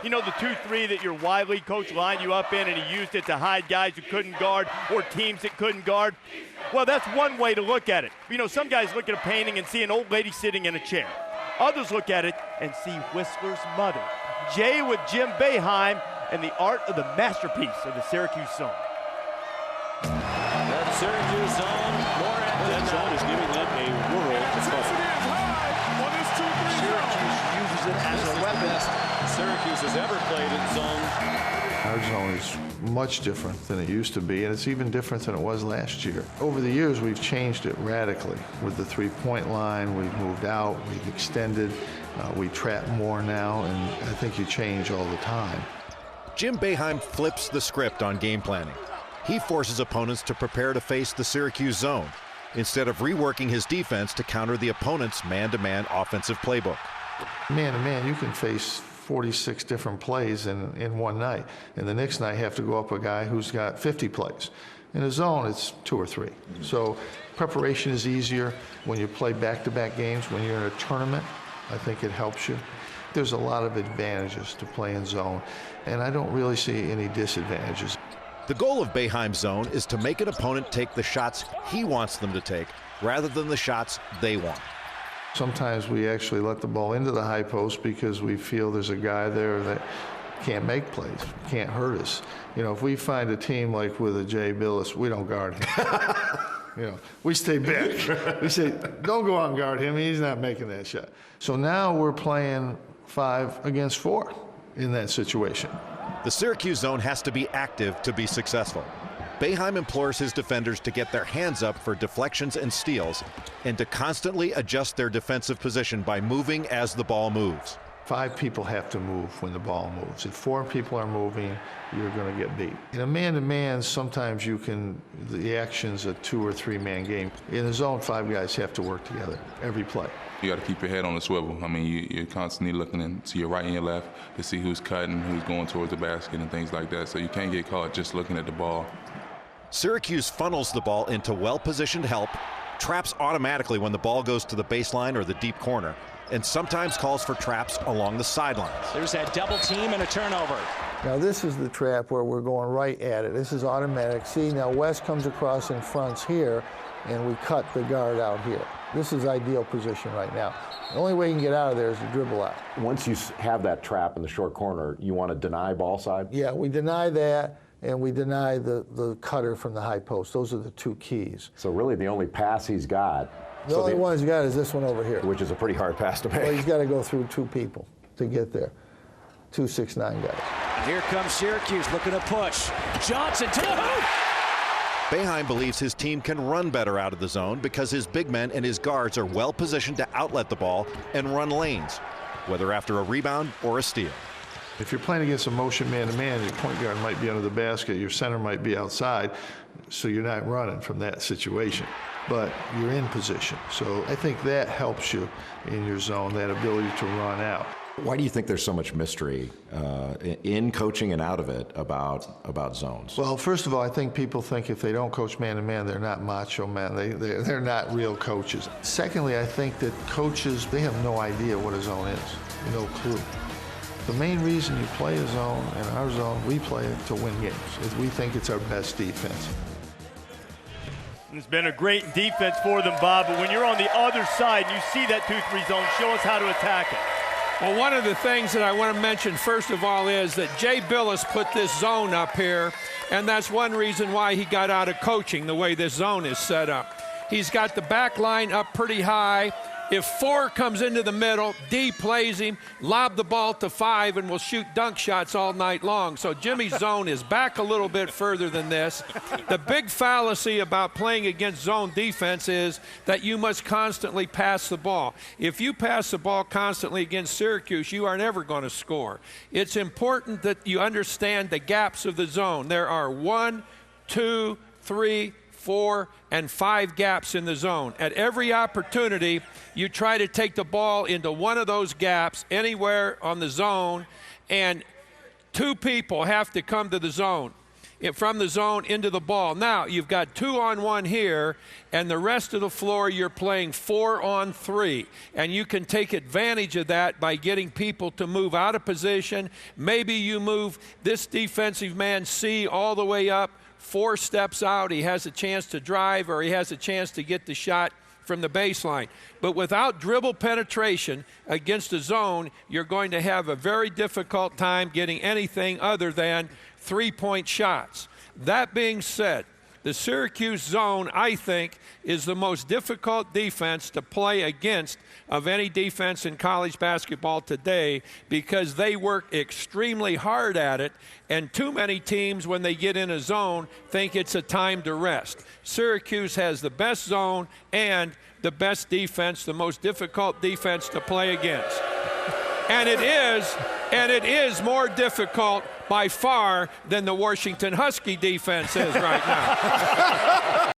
You know, the 2-3 that your Y-League coach lined you up in, and he used it to hide guys who couldn't guard or teams that couldn't guard? Well, that's one way to look at it. You know, some guys look at a painting and see an old lady sitting in a chair. Others look at it and see Whistler's mother. Jay with Jim Boeheim and the art of the masterpiece of the Syracuse zone. That Syracuse zone, more active. That zone is giving them a world of trouble. Syracuse uses it as a weapon. Syracuse has ever played in zone. Our zone is much different than it used to be, and it's even different than it was last year. Over the years, we've changed it radically. With the three-point line, we've moved out, we've extended, we trap more now, and I think you change all the time. Jim Boeheim flips the script on game planning. He forces opponents to prepare to face the Syracuse zone, instead of reworking his defense to counter the opponent's man-to-man offensive playbook. Man-to-man, you can face 46 different plays in one night, and the next night have to go up a guy who's got 50 plays. In a zone, it's 2 or 3. So preparation is easier when you play back-to-back games. When you're in a tournament, I think it helps you. There's a lot of advantages to play in zone, and I don't really see any disadvantages. The goal of Boeheim's zone is to make an opponent take the shots he wants them to take, rather than the shots they want. Sometimes we actually let the ball into the high post because we feel there's a guy there that can't make plays, can't hurt us. You know, if we find a team like with a Jay Bilas, we don't guard him. You know, we stay back. We say, don't go out and guard him. He's not making that shot. So now we're playing 5 against 4 in that situation. The Syracuse zone has to be active to be successful. Boeheim implores his defenders to get their hands up for deflections and steals, and to constantly adjust their defensive position by moving as the ball moves. 5 people have to move when the ball moves. If 4 people are moving, you're going to get beat. In a man-to-man, sometimes the action's a 2 or 3 man game. In the zone, 5 guys have to work together every play. You got to keep your head on the swivel. I mean, you're constantly looking to your right and your left to see who's cutting, who's going towards the basket and things like that. So you can't get caught just looking at the ball. Syracuse funnels the ball into well-positioned help, traps automatically when the ball goes to the baseline or the deep corner, and sometimes calls for traps along the sidelines. There's that double team and a turnover. Now this is the trap where we're going right at it. This is automatic. See, now West comes across in fronts here, and we cut the guard out here. This is ideal position right now. The only way you can get out of there is to dribble out. Once you have that trap in the short corner, you want to deny ball side? Yeah, we deny that, and we deny the cutter from the high post. Those are the 2 keys. So really the only pass he's got. The only one he's got is this one over here. Which is a pretty hard pass to make. Well, he's got to go through 2 people to get there. 2 6'9" guys. Here comes Syracuse looking to push. Johnson to the hoop! Boeheim believes his team can run better out of the zone because his big men and his guards are well positioned to outlet the ball and run lanes, whether after a rebound or a steal. If you're playing against a motion man-to-man, your point guard might be under the basket, your center might be outside, so you're not running from that situation. But you're in position. So I think that helps you in your zone, that ability to run out. Why do you think there's so much mystery in coaching and out of it about zones? Well, first of all, I think people think if they don't coach man-to-man, they're not macho men. They're not real coaches. Secondly, I think that coaches, they have no idea what a zone is, no clue. The main reason you play a zone, in our zone, we play it to win games. We think it's our best defense. It's been a great defense for them, Bob, but when you're on the other side and you see that 2-3 zone, show us how to attack it. Well, one of the things that I want to mention first of all is that Jay Bilas put this zone up here, and that's one reason why he got out of coaching, the way this zone is set up. He's got the back line up pretty high. If 4 comes into the middle, D plays him, lob the ball to 5, and will shoot dunk shots all night long. So Jimmy's zone is back a little bit further than this. The big fallacy about playing against zone defense is that you must constantly pass the ball. If you pass the ball constantly against Syracuse, you are never going to score. It's important that you understand the gaps of the zone. There are 1, 2, 3, 4, and 5 gaps in the zone. At every opportunity, you try to take the ball into one of those gaps anywhere on the zone, and 2 people have to come to the zone. from the zone into the ball. Now, you've got 2-on-1 here, and the rest of the floor you're playing 4-on-3. And you can take advantage of that by getting people to move out of position. Maybe you move this defensive man C all the way up, 4 steps out. He has a chance to drive, or he has a chance to get the shot from the baseline. But without dribble penetration against a zone, you're going to have a very difficult time getting anything other than 3-point shots. That being said, the Syracuse zone, I think, is the most difficult defense to play against of any defense in college basketball today, because they work extremely hard at it, and too many teams, when they get in a zone, think it's a time to rest. Syracuse has the best zone and the best defense, the most difficult defense to play against. And it is more difficult by far than the Washington Husky defense is right now.